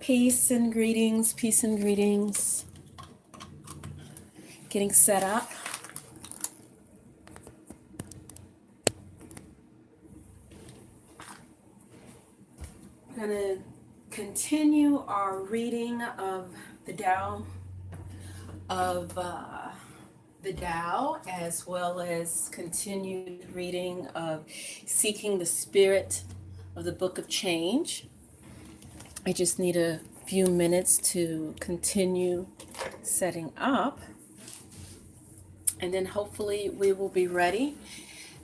Peace and greetings, peace and greetings. Getting set up. I'm going to continue our reading of the Tao, as well as continued reading of Seeking the Spirit of the Book of Change. I just need a few minutes to continue setting up, and then hopefully we will be ready.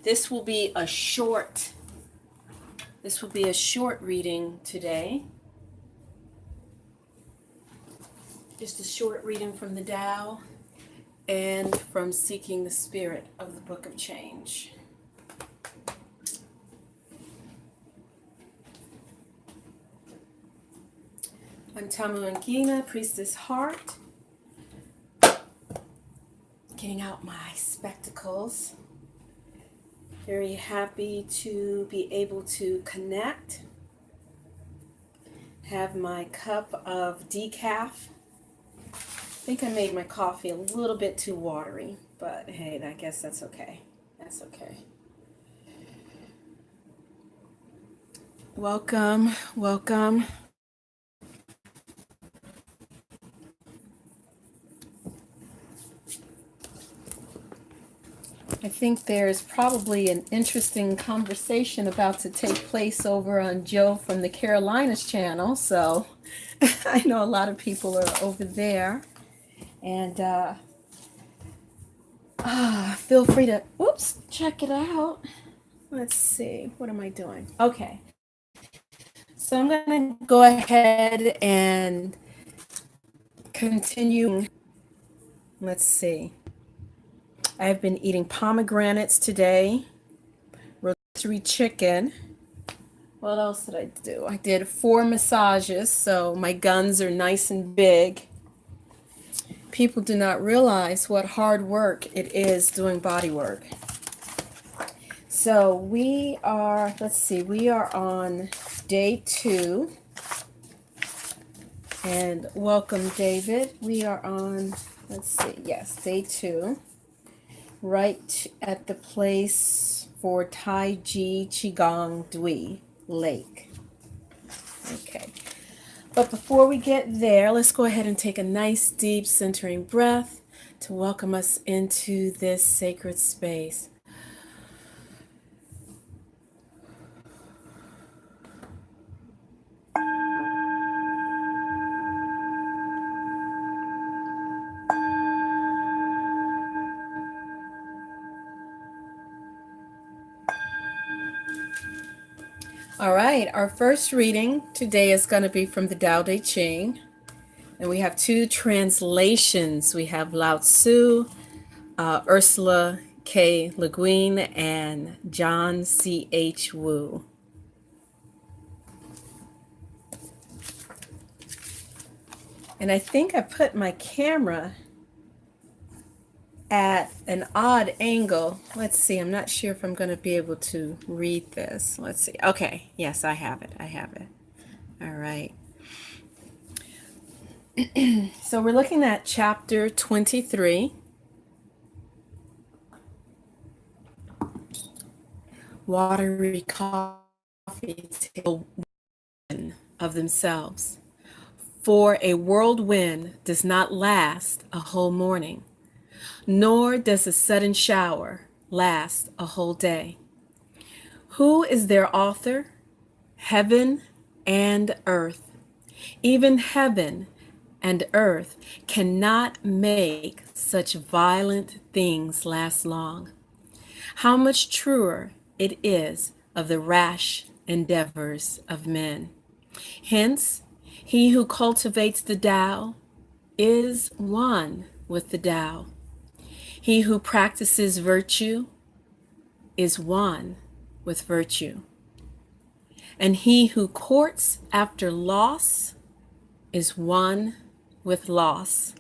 This will be a short reading today. Just a short reading from the Tao and from Seeking the Spirit of the Book of Change. I'm Tamu Angina, Priestess Heart. Getting out my spectacles. Very happy to be able to connect. Have my cup of decaf. I think I made my coffee a little bit too watery, but hey, I guess that's okay. That's okay. Welcome, welcome. I think there's probably an interesting conversation about to take place over on Joe from the Carolinas channel. So I know a lot of people are over there. And feel free to, check it out. Let's see, what am I doing? Okay. So I'm going to go ahead and continue. Let's see. I've been eating pomegranates today, rotisserie chicken. What else did I do? I did 4 massages, so my guns are nice and big. People do not realize what hard work it is doing body work. So we are, we are on day 2. And welcome, David. We are on, day 2. Right at the place for Tai Chi Qigong Dui Lake. Okay. But before we get there, let's go ahead and take a nice deep centering breath to welcome us into this sacred space. All right, our first reading today is going to be from the Tao Te Ching. And we have 2 translations. We have Lao Tzu, Ursula K. Le Guin, and John C.H. Wu. And I think I put my camera at an odd angle. Let's see, I'm not sure if I'm going to be able to read this. Let's see. Okay, yes, I have it. All right. So we're looking at chapter 23. Watery coffee of themselves. For a whirlwind does not last a whole morning, nor does a sudden shower last a whole day. Who is their author? Heaven and earth. Even heaven and earth cannot make such violent things last long. How much truer it is of the rash endeavors of men. Hence, he who cultivates the Tao is one with the Tao. He who practices virtue is one with virtue. And he who courts after loss is one with loss.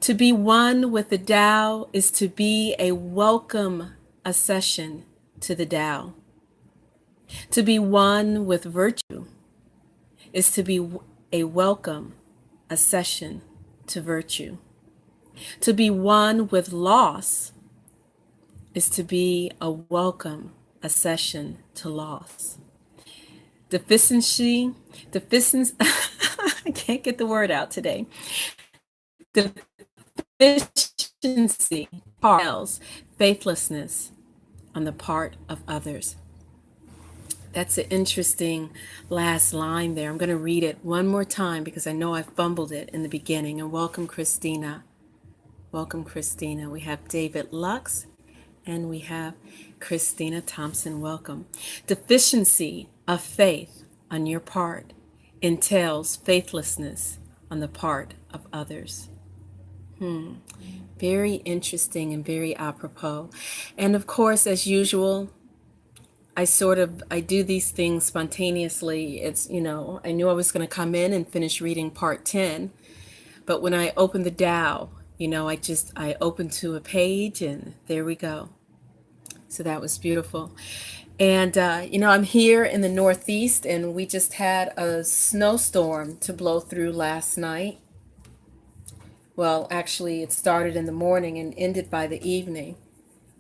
To be one with the Tao is to be a welcome accession to the Tao. To be one with virtue is to be a welcome accession to virtue. To be one with loss is to be a welcome accession to loss. Deficiency, I can't get the word out today. Deficiency tells faithlessness on the part of others. That's an interesting last line there. I'm going to read it one more time because I know I fumbled it in the beginning. And welcome, Christina. Welcome, Christina. We have David Lux and we have Christina Thompson. Welcome. Deficiency of faith on your part entails faithlessness on the part of others. Very interesting and very apropos. And of course, as usual, I do these things spontaneously. It's, I knew I was going to come in and finish reading part 10, but when I opened the Tao, I opened to a page and there we go. So that was beautiful. And, I'm here in the Northeast and we just had a snowstorm to blow through last night. Well, actually, it started in the morning and ended by the evening.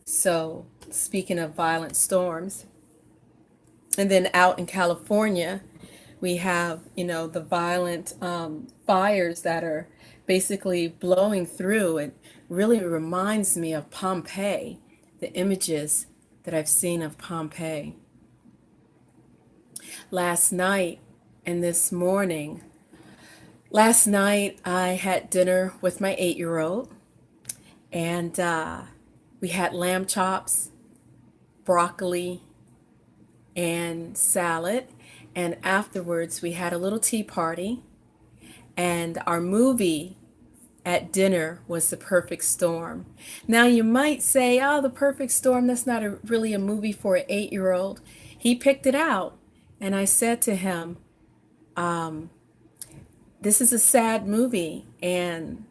So, speaking of violent storms, and then out in California, we have, the violent fires that are basically blowing through. It really reminds me of Pompeii, the images that I've seen of Pompeii. Last night and this morning, last night I had dinner with my 8-year-old, and we had lamb chops, broccoli, and salad. And afterwards, we had a little tea party. And our movie at dinner was The Perfect Storm. Now, you might say, oh, The Perfect Storm, that's not really a movie for an 8-year-old. He picked it out. And I said to him, this is a sad movie. And,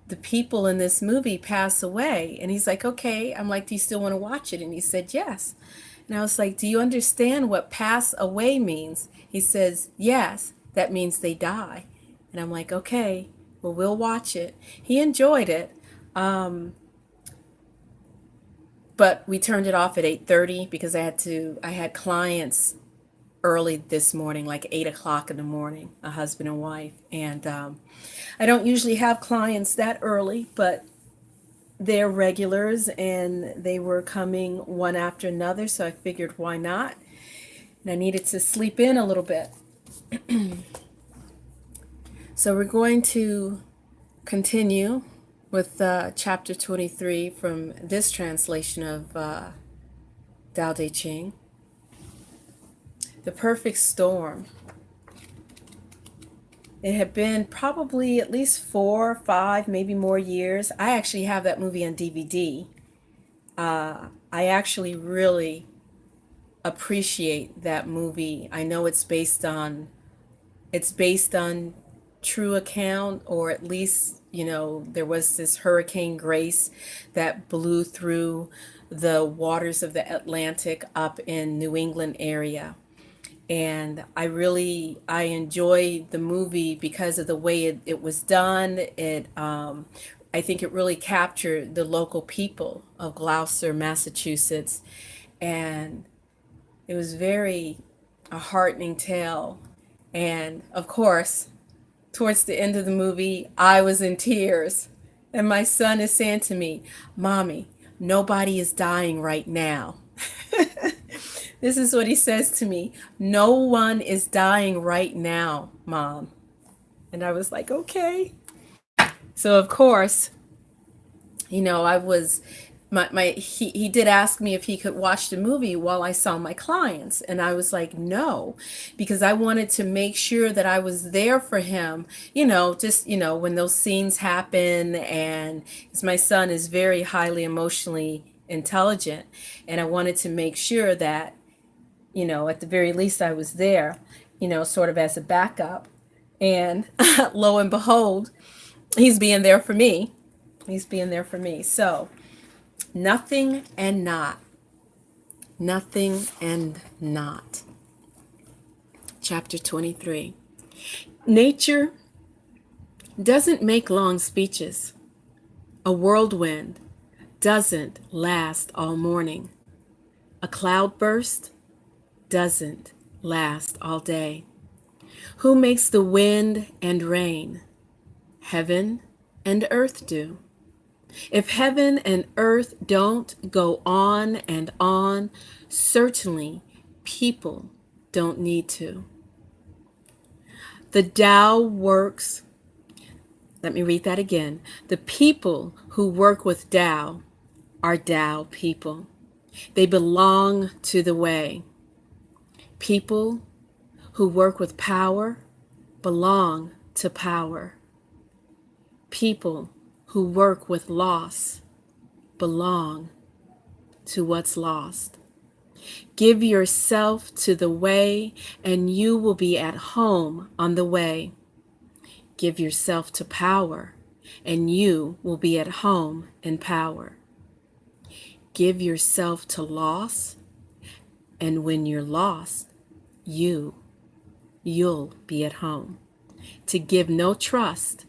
the people in this movie pass away. And he's like, okay. I'm like, do you still want to watch it? And he said, yes. And I was like, do you understand what pass away means? He says, yes, that means they die. And I'm like, okay, well, we'll watch it. He enjoyed it. But we turned it off at 8:30 because I had clients early this morning, like 8 o'clock in the morning, a husband and wife. And I don't usually have clients that early, but they're regulars and they were coming one after another. So I figured, why not? And I needed to sleep in a little bit. So we're going to continue with chapter 23 from this translation of Tao Te Ching. The Perfect Storm. It had been probably at least 4, 5, maybe more years. I actually have that movie on DVD. I actually really appreciate that movie. I know it's based on true account, or at least, there was this Hurricane Grace that blew through the waters of the Atlantic up in New England area. And I enjoy the movie because of the way it was done. I think it really captured the local people of Gloucester, Massachusetts. And it was a heartening tale. And of course, towards the end of the movie, I was in tears. And my son is saying to me, Mommy, nobody is dying right now. This is what he says to me. No one is dying right now, Mom. And I was like, okay. So of course, I was, he did ask me if he could watch the movie while I saw my clients. And I was like, no, because I wanted to make sure that I was there for him, when those scenes happen. And because my son is very highly emotionally intelligent. And I wanted to make sure that, at the very least I was there, sort of as a backup. And lo and behold, he's being there for me. He's being there for me. So, nothing and not. Nothing and not. chapter 23. Nature doesn't make long speeches. A whirlwind doesn't last all morning. A cloudburst doesn't last all day. Who makes the wind and rain? Heaven and earth do. If heaven and earth don't go on and on, certainly people don't need to. The Tao works, let me read that again. The people who work with Tao are Tao people. They belong to the way. People who work with power belong to power. People who work with loss belong to what's lost. Give yourself to the way, and you will be at home on the way. Give yourself to power, and you will be at home in power. Give yourself to loss, and when you're lost, you'll be at home. To give no trust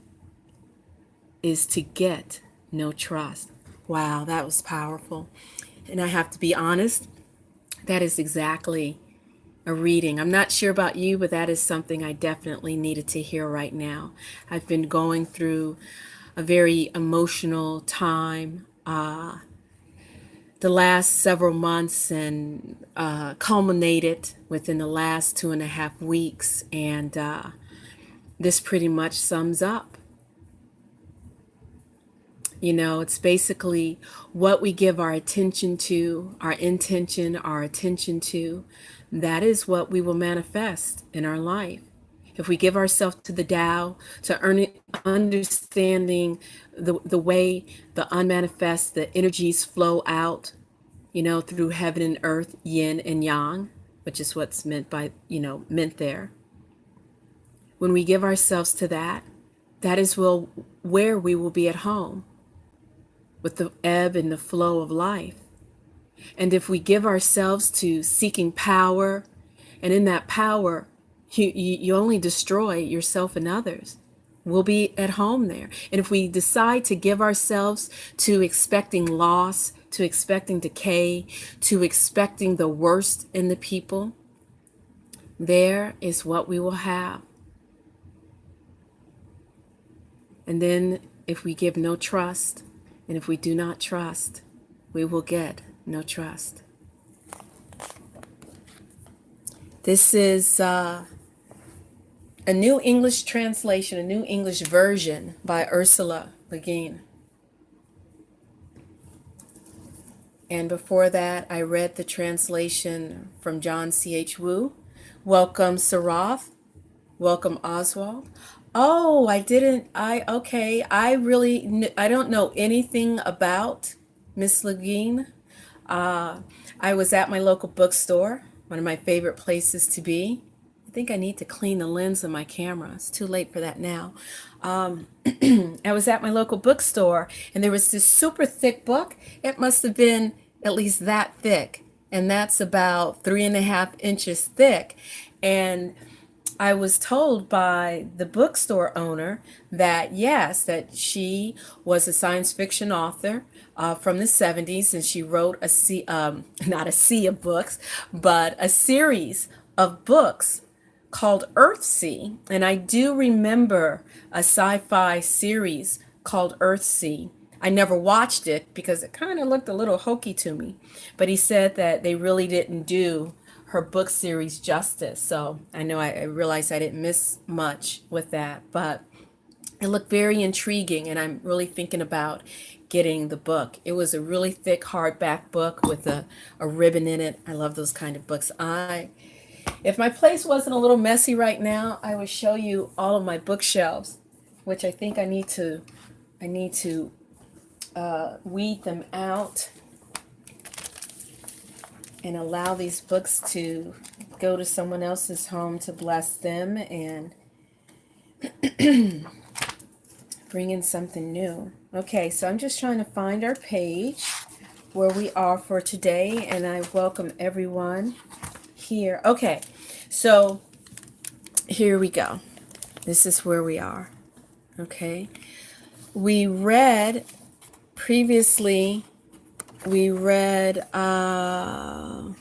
is to get no trust. Wow, that was powerful. And I have to be honest, that is exactly a reading. I'm not sure about you, but that is something I definitely needed to hear right now. I've been going through a very emotional time the last several months, and culminated within the last 2.5 weeks. And this pretty much sums up. You know, it's basically what we give our attention to, our intention, our attention to, that is what we will manifest in our life. If we give ourselves to the Tao, to understanding the way the unmanifest, the energies flow out, you know, through heaven and earth, yin and yang, which is what's meant by, meant there. When we give ourselves to that, that is where we will be at home, with the ebb and the flow of life. And if we give ourselves to seeking power, and in that power, you only destroy yourself and others, we'll be at home there. And if we decide to give ourselves to expecting loss, to expecting decay, to expecting the worst in the people, there is what we will have. And then if we give no trust, and if we do not trust, we will get no trust. This is a New English translation, a New English version by Ursula Le Guin. And before that, I read the translation from John C.H. Wu. Welcome, Sarath. Welcome, Oswald. Oh, I don't know anything about Miss Le Guin. I was at my local bookstore, one of my favorite places to be. I think I need to clean the lens of my camera. It's too late for that now. I was at my local bookstore, and there was this super thick book. It must have been at least that thick, and that's about 3.5 inches thick. And I was told by the bookstore owner that yes, that she was a science fiction author from the 70s, and she wrote not a sea of books, but a series of books called Earthsea. And I do remember a sci-fi series called Earthsea. I never watched it because it kind of looked a little hokey to me, but he said that they really didn't do her book series justice. So I know I realized I didn't miss much with that, but it looked very intriguing, and I'm really thinking about getting the book. It was a really thick hardback book with a ribbon in it. I love those kind of books. If my place wasn't a little messy right now, I would show you all of my bookshelves, which I think I need to weed them out and allow these books to go to someone else's home to bless them and bring in something new. Okay, so I'm just trying to find our page where we are for today, and I welcome everyone here. Okay, so here we go. This is where we are. Okay. We read previously, we read The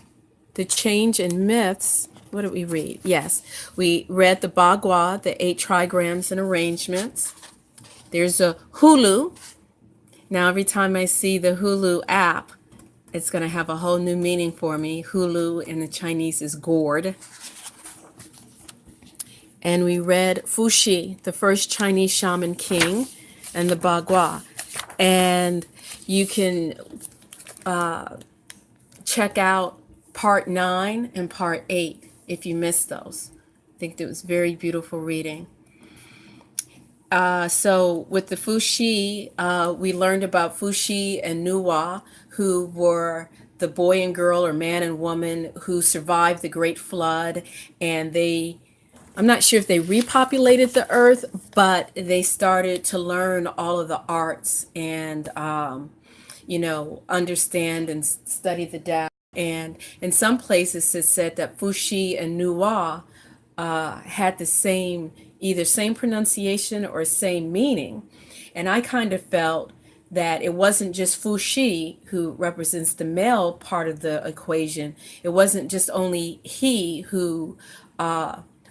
Change in Myths. What did we read? Yes. We read the Bagua, the 8 trigrams and arrangements. There's a Hulu. Now, every time I see the Hulu app, it's going to have a whole new meaning for me. Hulu in the Chinese is gourd. And we read Fuxi, the first Chinese shaman king, and the Bagua. And you can check out part 9 and part 8 if you missed those. I think it was very beautiful reading. So with the Fuxi, we learned about Fuxi and Nuwa, who were the boy and girl or man and woman who survived the Great Flood. And I'm not sure if they repopulated the earth, but they started to learn all of the arts and, understand and study the Tao. And in some places it said that Fuxi and Nuwa had the either same pronunciation or same meaning. And I kind of felt that it wasn't just Fuxi who represents the male part of the equation. It wasn't just only he who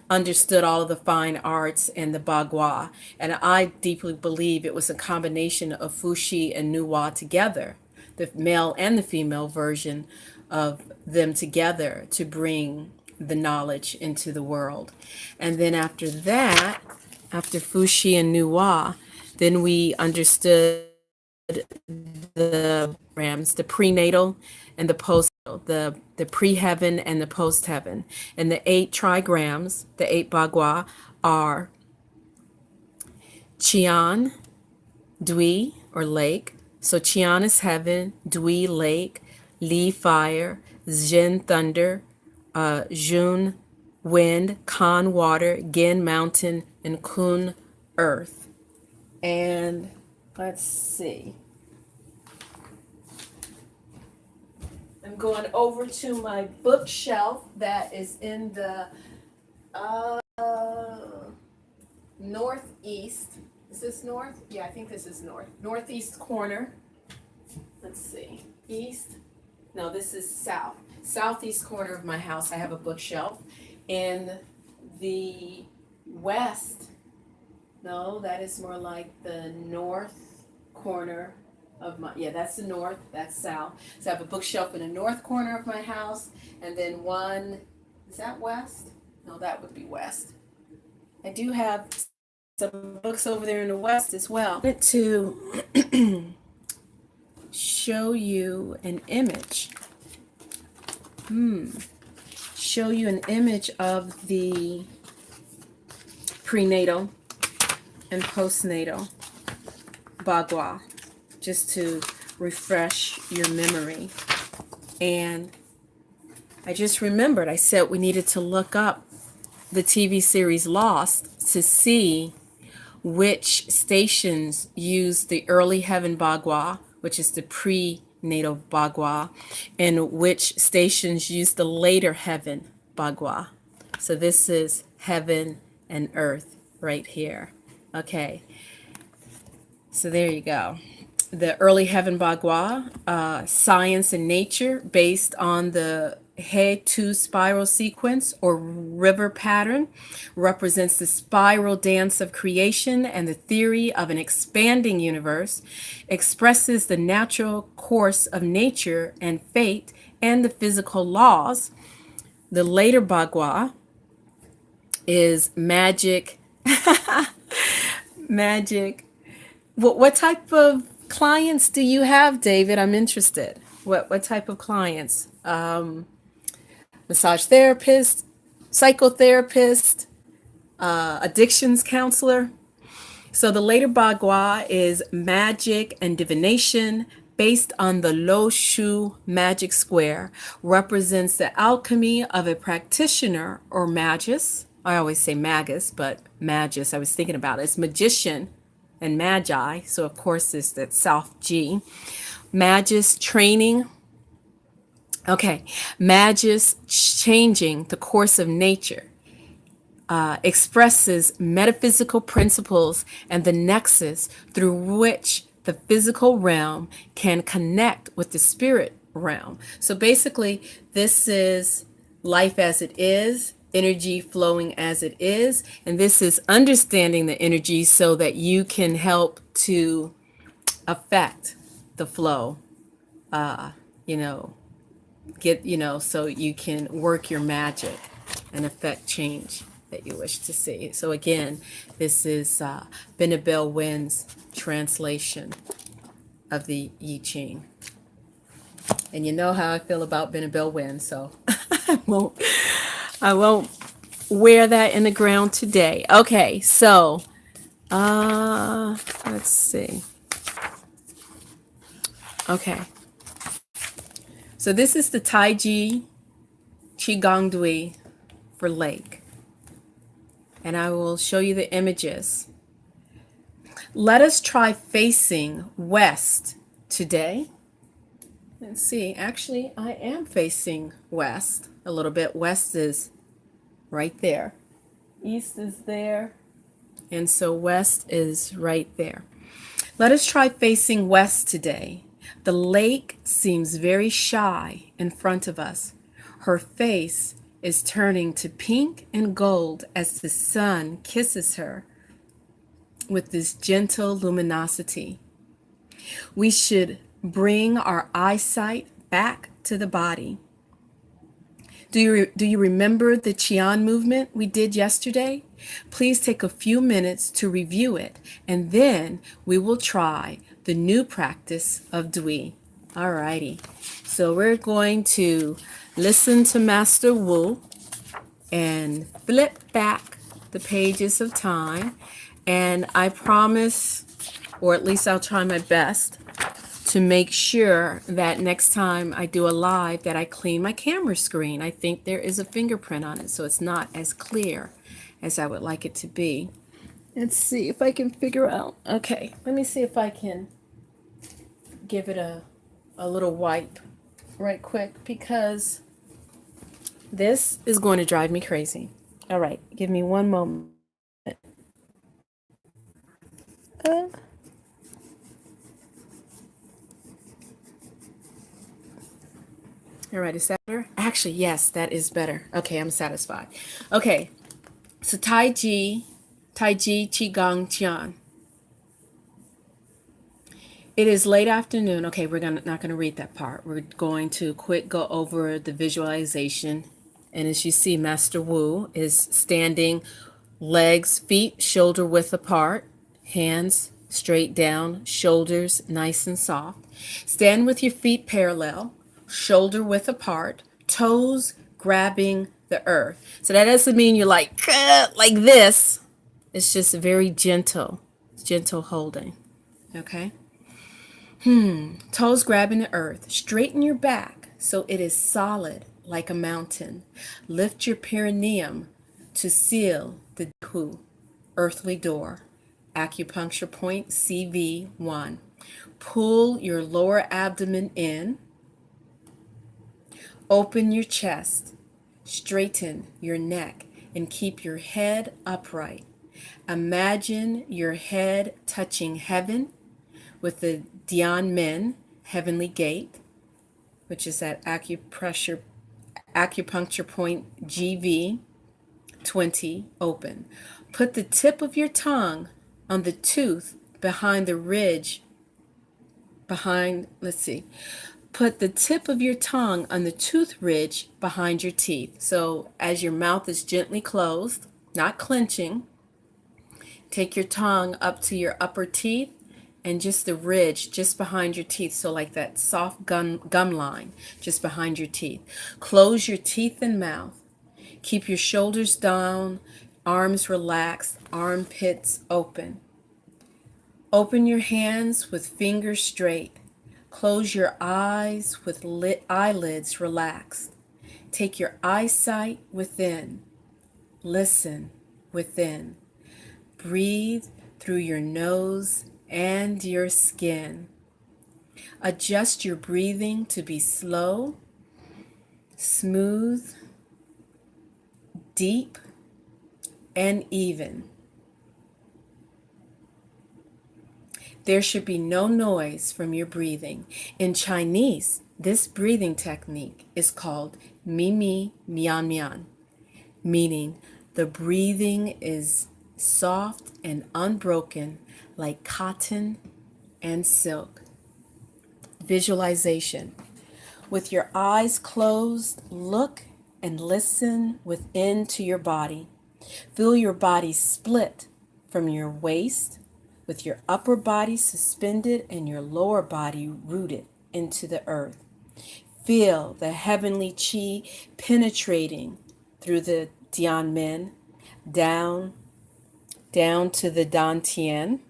understood all of the fine arts and the Bagua. And I deeply believe it was a combination of Fuxi and Nuwa together, the male and the female version of them together to bring the knowledge into the world. And then after that, after Fuxi and Nuwa, then we understood the rams, the prenatal and the post, the pre-heaven and the post-heaven. And the 8 trigrams, the 8 Bagua, are Qian, Dui, or lake. So Qian is heaven, Dui, lake, Li, fire, Jin, thunder, Jun, wind, Kan, water, Gin, mountain, and Kun, earth. And let's see. I'm going over to my bookshelf that is in the northeast. Is this north? Yeah, I think this is north. Northeast corner. Let's see. East. No, this is south. Southeast corner of my house. I have a bookshelf. In the west, no, that is more like the north corner of my, yeah, that's the north, that's south. So I have a bookshelf in the north corner of my house, and then one, is that west? No, that would be west. I do have some books over there in the west as well. I wanted to show you an image. Show you an image of the prenatal and postnatal Bagua, just to refresh your memory. And I just remembered, I said we needed to look up the TV series Lost to see which stations use the early heaven Bagua, which is the prenatal Bagua, and which stations use the later heaven Bagua. So this is heaven and earth right here. Okay, so there you go. The early heaven Bagua, science and nature based on the He-Tu spiral sequence or river pattern, represents the spiral dance of creation and the theory of an expanding universe, expresses the natural course of nature and fate and the physical laws. The later Bagua is magic. Magic. What type of clients do you have, David? I'm interested. What type of clients? Massage therapist, psychotherapist, addictions counselor. So the later Bagua is magic and divination based on the Lo Shu magic square, represents the alchemy of a practitioner or magus. I always say magus, but magus, I was thinking about it. It's magician and magi. So of course it's that South G. Magus training. Okay, magus changing the course of nature. expresses metaphysical principles and the nexus through which the physical realm can connect with the spirit realm. So basically, this is life as it is, energy flowing as it is, and this is understanding the energy so that you can help to affect the flow, you know, so you can work your magic and affect change that you wish to see. So again, this is Benabel Wynn's translation of the I Ching. And you know how I feel about Benabel Wynn, so I won't wear that in the ground today. Okay, so let's see. Okay. So this is the Taiji Qigong Dui for lake. And I will show you the images. Let us try facing west today. Let's see, actually, I am facing west a little bit. West is right there. East is there. And so west is right there. Let us try facing west today. The lake seems very shy in front of us. Her face is turning to pink and gold as the sun kisses her with this gentle luminosity. We should bring our eyesight back to the body. Do you remember the Qian movement we did yesterday? Please take a few minutes to review it, and then we will try the new practice of Dui. Alrighty, so we're going to listen to Master Wu and flip back the pages of time, and I promise, or at least I'll try my best, to make sure that next time I do a live that I clean my camera screen. I think there is a fingerprint on it, so it's not as clear as I would like it to be. Let's see if I can figure out. Okay, let me see if I can give it a little wipe right quick, because this is going to drive me crazy. All right, give me one moment. All right, is that better? Actually, yes, that is better. Okay, I'm satisfied. Okay, so Taiji Qigong Qian. It is late afternoon. Okay, not gonna read that part. We're going to quick go over the visualization. And as you see, Master Wu is standing, legs, feet shoulder width apart, hands straight down, shoulders nice and soft. Stand with your feet parallel, shoulder width apart, toes grabbing the earth. So that doesn't mean you're like this. It's just very gentle holding. Okay? Toes grabbing the earth. Straighten your back so it is solid like a mountain. Lift your perineum to seal the Hu, earthly door. Acupuncture point CV1. Pull your lower abdomen in. Open your chest. Straighten your neck and keep your head upright. Imagine your head touching heaven with the Dian Men, heavenly gate, which is at acupuncture point GV20, open. Put the tip of your tongue on the tooth behind the ridge, Put the tip of your tongue on the tooth ridge behind your teeth. So as your mouth is gently closed, not clenching, take your tongue up to your upper teeth and just the ridge just behind your teeth, so like that soft gum line just behind your teeth. Close your teeth and mouth. Keep your shoulders down, arms relaxed, armpits open. Open your hands with fingers straight. Close your eyes with eyelids relaxed. Take your eyesight within. Listen within. Breathe through your nose and your skin. Adjust your breathing to be slow, smooth, deep, and even. There should be no noise from your breathing. In Chinese, this breathing technique is called Mi Mi Mian Mian, meaning the breathing is soft and unbroken like cotton and silk. Visualization. With your eyes closed, look and listen within to your body. Feel your body split from your waist, with your upper body suspended and your lower body rooted into the earth. Feel the heavenly chi penetrating through the Tianmen down to the Dantian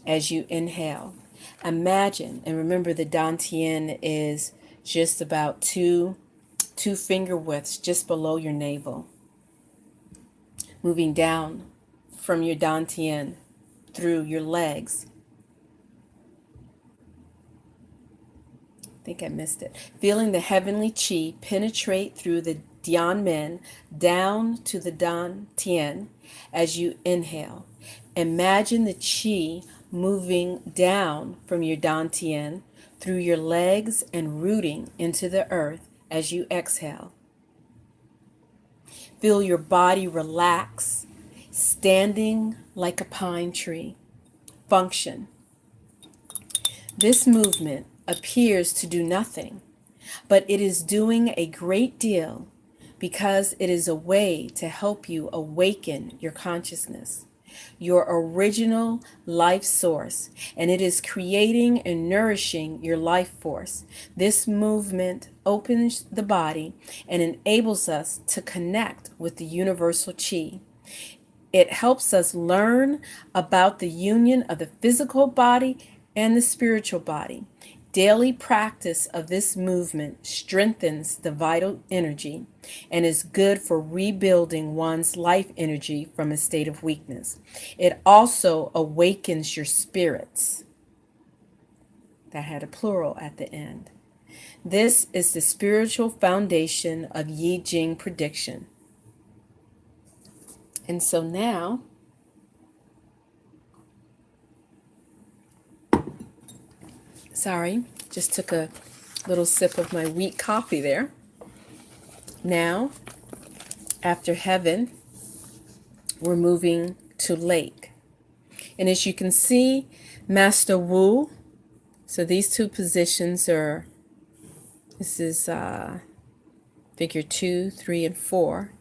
as you inhale. Imagine, and remember the Dantian is just about two finger widths just below your navel. Moving down from your Dantian through your legs. I think I missed it. Feeling the heavenly chi penetrate through the Dianmen down to the Dantian as you inhale. Imagine the chi moving down from your Dantian through your legs and rooting into the earth as you exhale. Feel your body relax, standing like a pine tree. Function. This movement appears to do nothing, but it is doing a great deal because it is a way to help you awaken your consciousness, your original life source, and it is creating and nourishing your life force. This movement opens the body and enables us to connect with the universal chi. It helps us learn about the union of the physical body and the spiritual body. Daily practice of this movement strengthens the vital energy and is good for rebuilding one's life energy from a state of weakness. It also awakens your spirits. That had a plural at the end. This is the spiritual foundation of Yi Jing prediction. And so now, sorry, just took a little sip of my wheat coffee there. Now, after heaven, we're moving to lake. And as you can see, Master Wu, so these two positions are, this is figure 2, 3, and 4.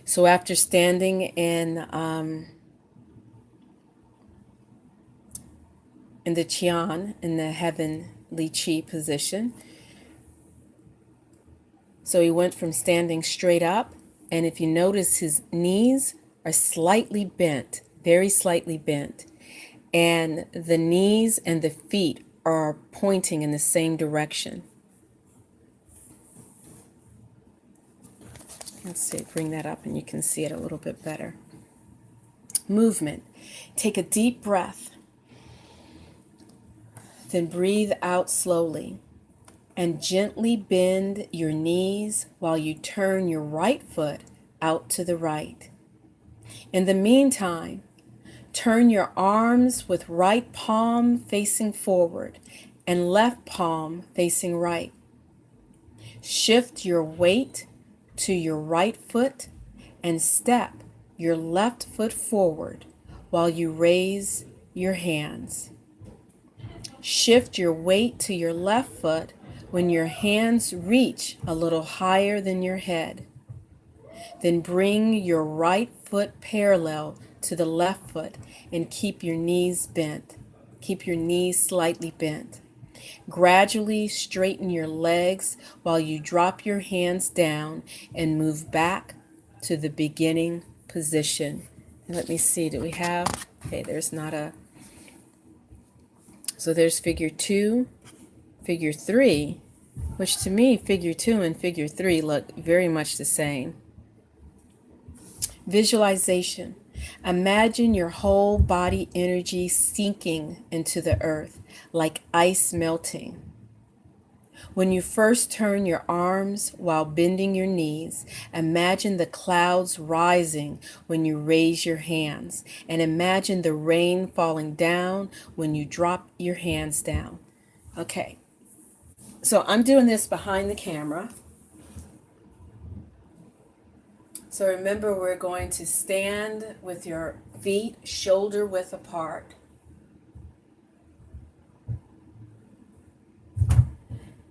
So after standing in the Qian, in the heavenly Qi position, so he went from standing straight up, and if you notice, his knees are slightly bent, very slightly bent, and the knees and the feet are pointing in the same direction. Let's see, bring that up and you can see it a little bit better. Movement. Take a deep breath. Then breathe out slowly and gently bend your knees while you turn your right foot out to the right. In the meantime, turn your arms with right palm facing forward and left palm facing right. Shift your weight to your right foot and step your left foot forward while you raise your hands. Shift your weight to your left foot when your hands reach a little higher than your head. Then bring your right foot parallel to the left foot and keep your knees bent. Keep your knees slightly bent. Gradually straighten your legs while you drop your hands down and move back to the beginning position. And let me see, do we have, okay, there's not a, so there's figure 2, figure 3, which to me, figure 2 and figure 3 look very much the same. Visualization. Imagine your whole body energy sinking into the earth like ice melting. When you first turn your arms while bending your knees, imagine the clouds rising when you raise your hands, and imagine the rain falling down when you drop your hands down. Okay, so I'm doing this behind the camera. So remember, we're going to stand with your feet shoulder width apart.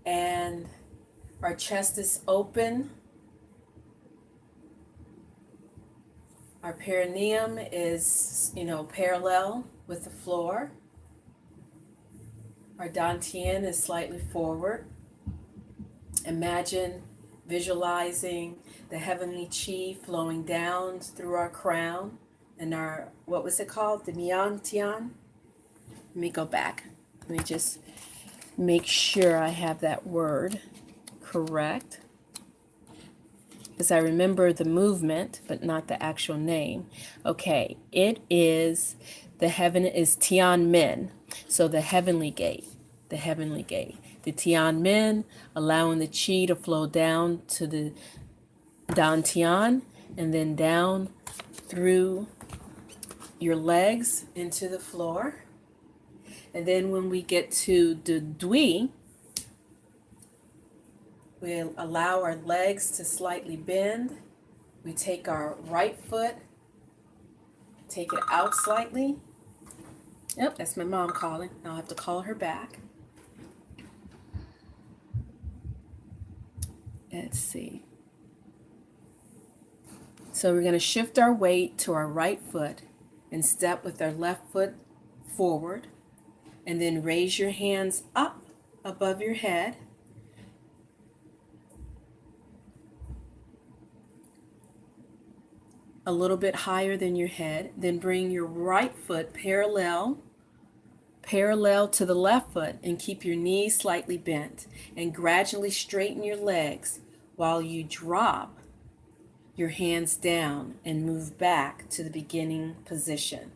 And our chest is open. Our perineum is, parallel with the floor. Our dantian is slightly forward. Imagine visualizing the heavenly chi flowing down through our crown and our, what was it called? The Mian-tian? Let me go back. Let me just make sure I have that word correct, because I remember the movement, but not the actual name. Okay, it is, the heaven is Tian Min. So the heavenly gate, the heavenly gate. The Tian Min, allowing the chi to flow down to the dantian and then down through your legs into the floor. And then when we get to the Dui, we'll allow our legs to slightly bend. We take our right foot, take it out slightly. Yep, that's my mom calling. I'll have to call her back. Let's see. So we're going to shift our weight to our right foot and step with our left foot forward. And then raise your hands up above your head. A little bit higher than your head. Then bring your right foot parallel to the left foot and keep your knees slightly bent. And gradually straighten your legs while you drop your hands down and move back to the beginning position.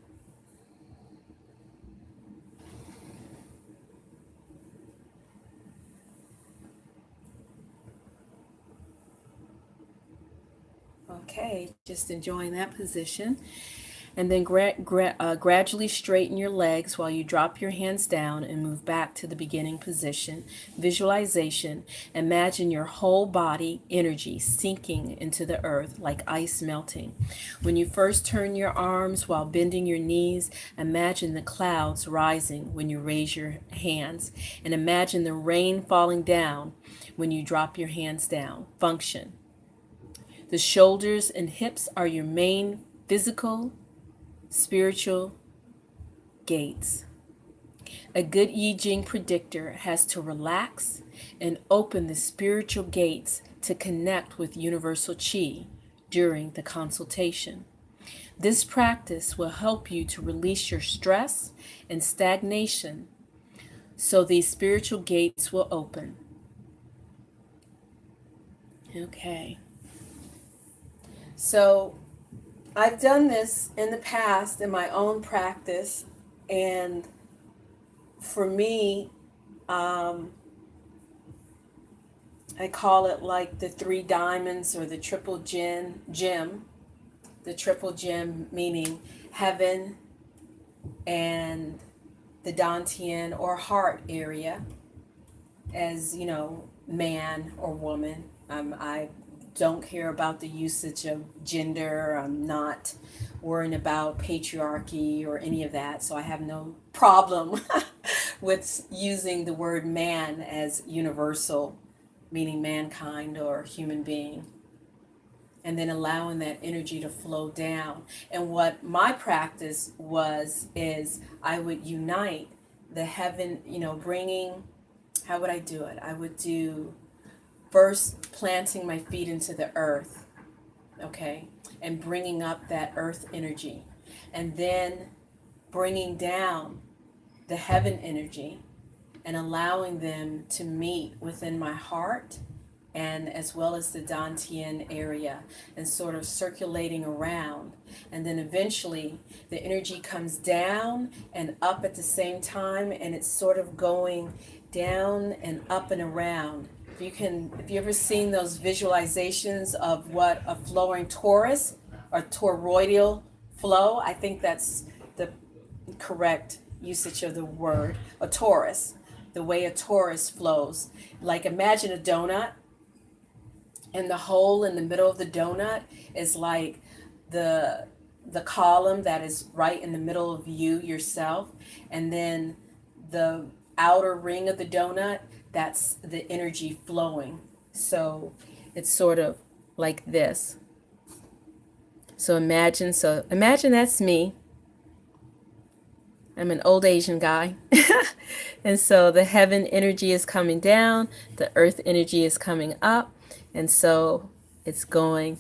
Okay, just enjoying that position. And then gradually straighten your legs while you drop your hands down and move back to the beginning position. Visualization. Imagine your whole body energy sinking into the earth like ice melting. When you first turn your arms while bending your knees, imagine the clouds rising when you raise your hands. And imagine the rain falling down when you drop your hands down. Function. The shoulders and hips are your main physical, spiritual gates. A good I Ching predictor has to relax and open the spiritual gates to connect with universal chi during the consultation. This practice will help you to release your stress and stagnation so these spiritual gates will open. Okay. So I've done this in the past in my own practice, and for me, I call it like the three diamonds or the triple gem. The triple gem meaning heaven and the dantian or heart area, as man or woman. I don't care about the usage of gender. I'm not worrying about patriarchy or any of that, so I have no problem with using the word man as universal, meaning mankind or human being, and then allowing that energy to flow down. And what my practice is I would unite the heaven, bringing, how would I do it? I would do first planting my feet into the earth, okay, and bringing up that earth energy, and then bringing down the heaven energy and allowing them to meet within my heart and as well as the Dantian area, and sort of circulating around. And then eventually the energy comes down and up at the same time, and it's sort of going down and up and around. If you ever seen those visualizations of what a flowing torus or toroidal flow, I think that's the correct usage of the word, a torus, the way a torus flows. Like imagine a donut, and the hole in the middle of the donut is like the column that is right in the middle of you yourself, and then the outer ring of the donut, that's the energy flowing. So it's sort of like this. So imagine that's me. I'm an old Asian guy. And so the heaven energy is coming down, the earth energy is coming up, and so it's going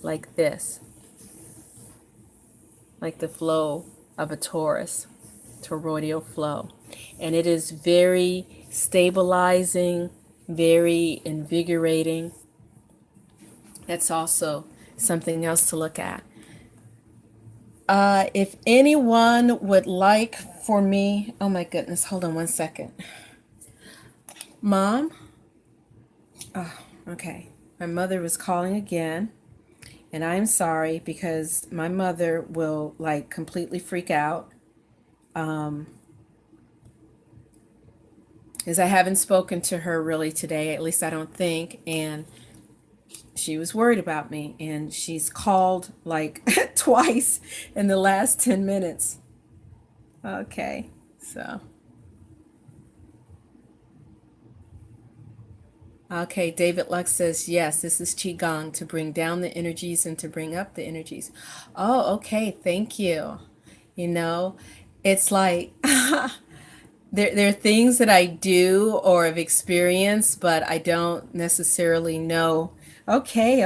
like this, like the flow of a toroidal flow. And it is very stabilizing, very invigorating. That's also something else to look at. If anyone would like for me, oh my goodness, hold on one second. Mom? Oh, okay. My mother was calling again, and I'm sorry because my mother will like completely freak out. As I haven't spoken to her really today, at least I don't think, and she was worried about me, and she's called like twice in the last 10 minutes. Okay, so. Okay, David Lux says, yes, this is Qigong to bring down the energies and to bring up the energies. Oh, okay, thank you. You know, it's like there are things that I do or have experienced, but I don't necessarily know. Okay.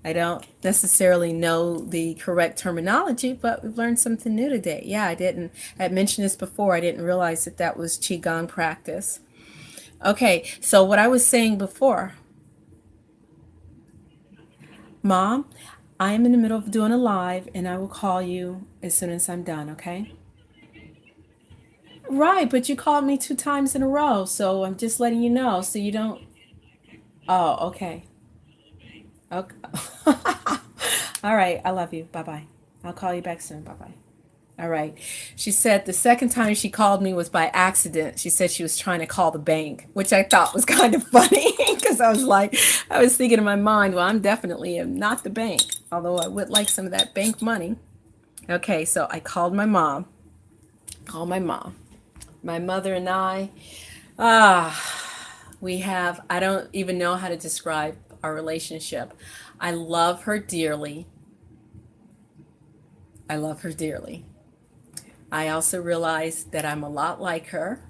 I don't necessarily know the correct terminology, but we've learned something new today. Yeah, I had mentioned this before. I didn't realize that that was Qigong practice. Okay, so what I was saying before, Mom, I'm in the middle of doing a live and I will call you as soon as I'm done, okay? Right, but you called me 2 times in a row, so I'm just letting you know so you don't. Oh, okay. Okay. All right, I love you. Bye bye. I'll call you back soon. Bye bye. All right. She said the second time she called me was by accident. She said she was trying to call the bank, which I thought was kind of funny because I was thinking in my mind, well, I'm definitely am not the bank, although I would like some of that bank money. Okay, so I called my mom. Called my mom. My mother and I, I don't even know how to describe our relationship. I love her dearly. I love her dearly. I also realize that I'm a lot like her,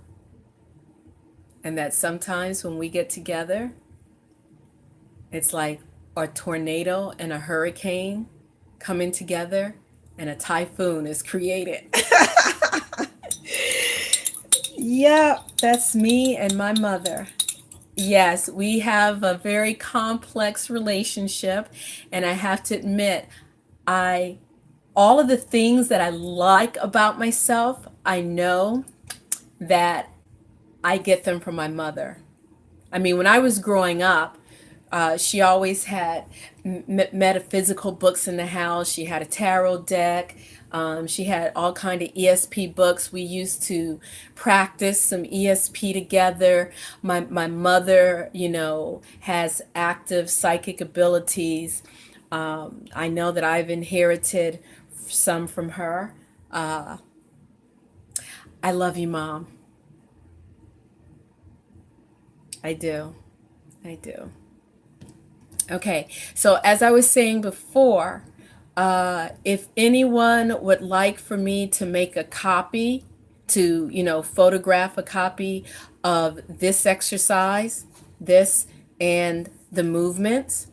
and that sometimes when we get together, it's like a tornado and a hurricane coming together, and a typhoon is created. Yeah, that's me and my mother. Yes, we have a very complex relationship, and I have to admit, I all of the things that I like about myself, I know that I get them from my mother. I mean, when I was growing up, she always had metaphysical books in the house. She had a tarot deck. She had all kind of ESP books. We used to practice some ESP together. My mother, has active psychic abilities. I know that I've inherited some from her. I love you, Mom. I do. I do. Okay, so as I was saying before, if anyone would like for me to make a copy, to, photograph a copy of this exercise, this and the movements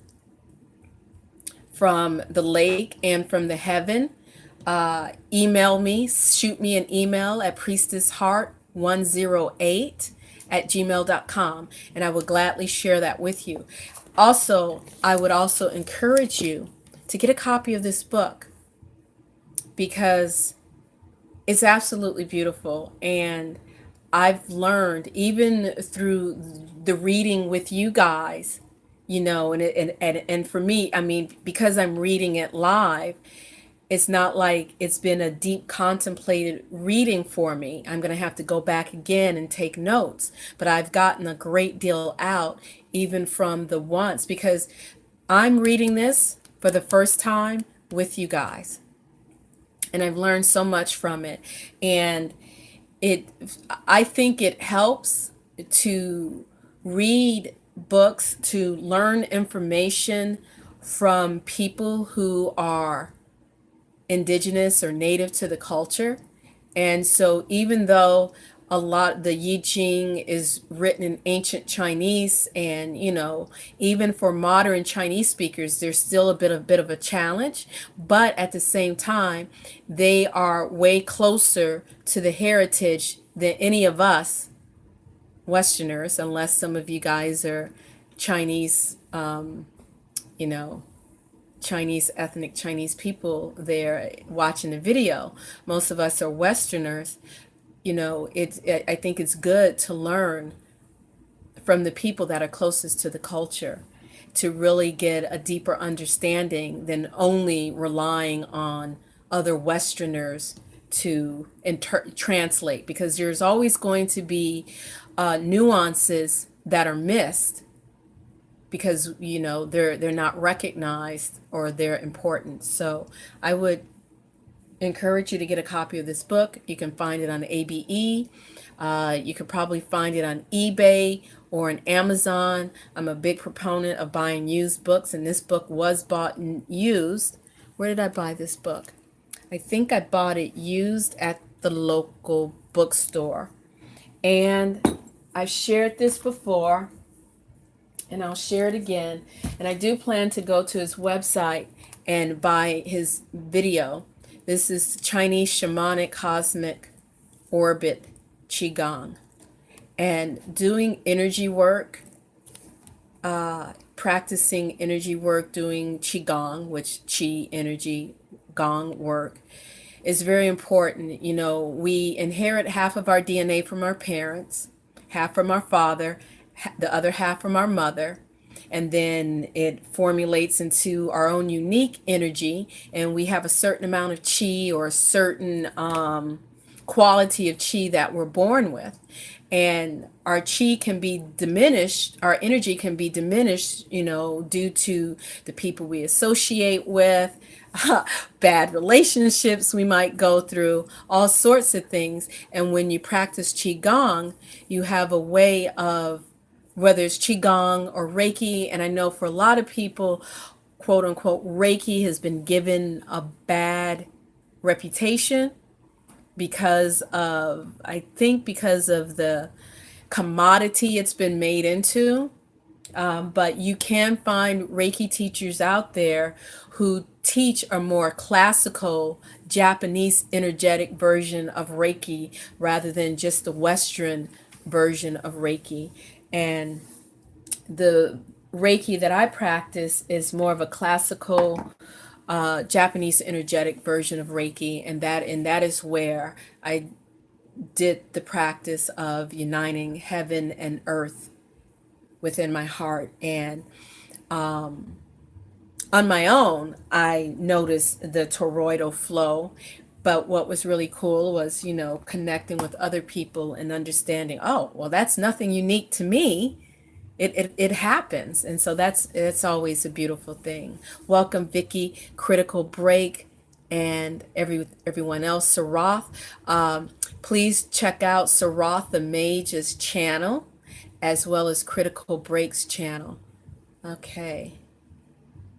from the lake and from the heaven, email me, shoot me an email at priestessheart108 gmail.com, and I would gladly share that with you. Also, I would also encourage you to get a copy of this book because it's absolutely beautiful. And I've learned, even through the reading with you guys, and for me, I mean, because I'm reading it live, it's not like it's been a deep contemplated reading for me. I'm going to have to go back again and take notes, but I've gotten a great deal out even from the once, because I'm reading this for the first time with you guys, and I've learned so much from it. And it I think it helps to read books, to learn information from people who are indigenous or native to the culture. And so even though a lot the I Ching is written in ancient Chinese, and even for modern Chinese speakers, there's still a bit of a challenge, but at the same time they are way closer to the heritage than any of us Westerners, unless some of you guys are Chinese, you know Chinese, ethnic Chinese people there watching the video. Most of us are Westerners. I think it's good to learn from the people that are closest to the culture to really get a deeper understanding than only relying on other Westerners to translate, because there's always going to be nuances that are missed because they're not recognized or they're important. So I would encourage you to get a copy of this book. You can find it on ABE. You could probably find it on eBay or on Amazon. I'm a big proponent of buying used books, and this book was bought used. Where did I buy this book? I think I bought it used at the local bookstore. And I've shared this before, and I'll share it again. And I do plan to go to his website and buy his video. This is Chinese Shamanic Cosmic Orbit Qigong. And doing energy work, practicing energy work, doing Qigong, which Qi, energy, Gong work, is very important. We inherit half of our DNA from our parents, half from our father, the other half from our mother, and then it formulates into our own unique energy, and we have a certain amount of chi, or a certain quality of chi that we're born with. And our chi can be diminished, our energy can be diminished, due to the people we associate with, bad relationships we might go through, all sorts of things. And when you practice Qigong, you have a way of, whether it's Qigong or Reiki, and I know for a lot of people, quote unquote, Reiki has been given a bad reputation because of the commodity it's been made into. But you can find Reiki teachers out there who teach a more classical Japanese energetic version of Reiki rather than just the Western version of Reiki. And the Reiki that I practice is more of a classical Japanese energetic version of Reiki, and that is where I did the practice of uniting heaven and earth within my heart. And on my own, I noticed the toroidal flow. But what was really cool was, connecting with other people and understanding, oh, well, that's nothing unique to me. It happens. And so it's always a beautiful thing. Welcome, Vicky, Critical Break, and everyone else. Saroth, please check out Saroth the Mage's channel, as well as Critical Break's channel. Okay.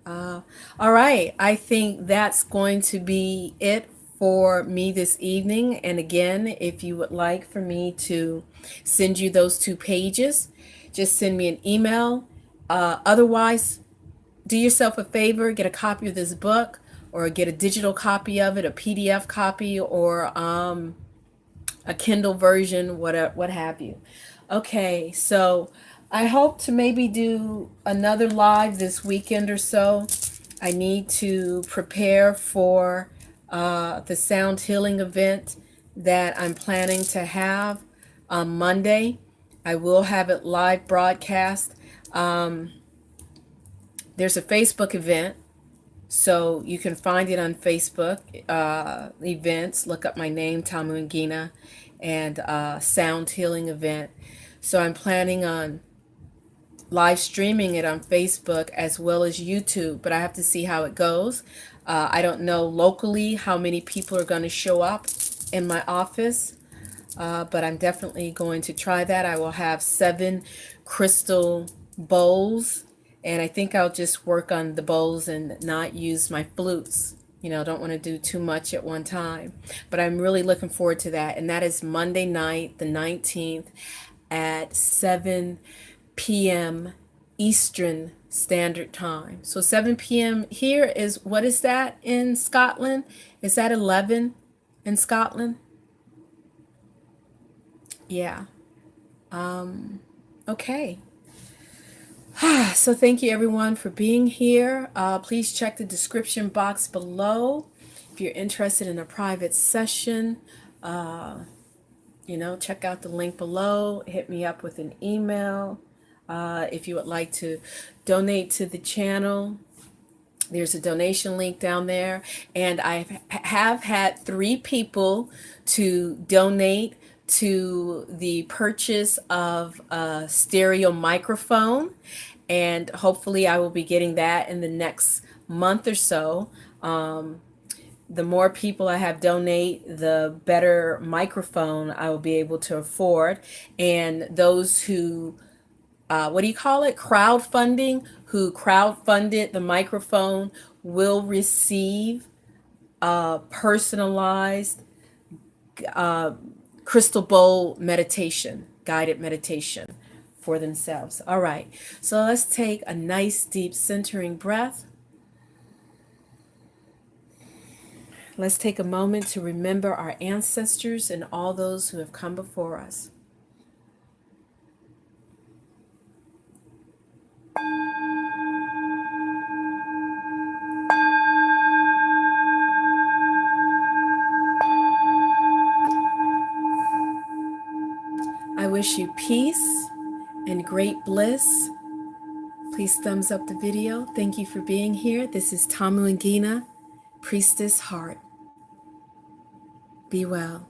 All right. I think that's going to be it for me this evening. And again, if you would like for me to send you those 2 pages, just send me an email. Otherwise, do yourself a favor, get a copy of this book, or get a digital copy of it, a PDF copy, or a Kindle version, what have you. Okay, so I hope to maybe do another live this weekend or so. I need to prepare for the sound healing event that I'm planning to have on Monday. I will have it live broadcast. Um, there's a Facebook event, so you can find it on Facebook events. Look up my name, Tamu Ngina, and sound healing event. So I'm planning on live streaming it on Facebook as well as YouTube, but I have to see how it goes. I don't know locally how many people are going to show up in my office, but I'm definitely going to try that. I will have 7 crystal bowls, and I think I'll just work on the bowls and not use my flutes. You know, don't want to do too much at one time. But I'm really looking forward to that, and that is Monday night, the 19th at 7 p.m. Eastern Standard Time. So 7 p.m. here is, what is that in Scotland? Is that 11 in Scotland? Yeah. Okay. So thank you everyone for being here. Please check the description box below if you're interested in a private session. Check out the link below. Hit me up with an email. If you would like to donate to the channel, there's a donation link down there. And I have had 3 people to donate to the purchase of a stereo microphone. And hopefully I will be getting that in the next month or so. The more people I have donate, the better microphone I will be able to afford. And those who, what do you call it? Crowdfunding, who crowdfunded the microphone will receive a personalized crystal bowl meditation, guided meditation for themselves. All right, so let's take a nice deep centering breath. Let's take a moment to remember our ancestors and all those who have come before us. I wish you peace and great bliss. Please thumbs up the video. Thank you for being here. This is Tamu Ngina, Priestess Heart. Be well.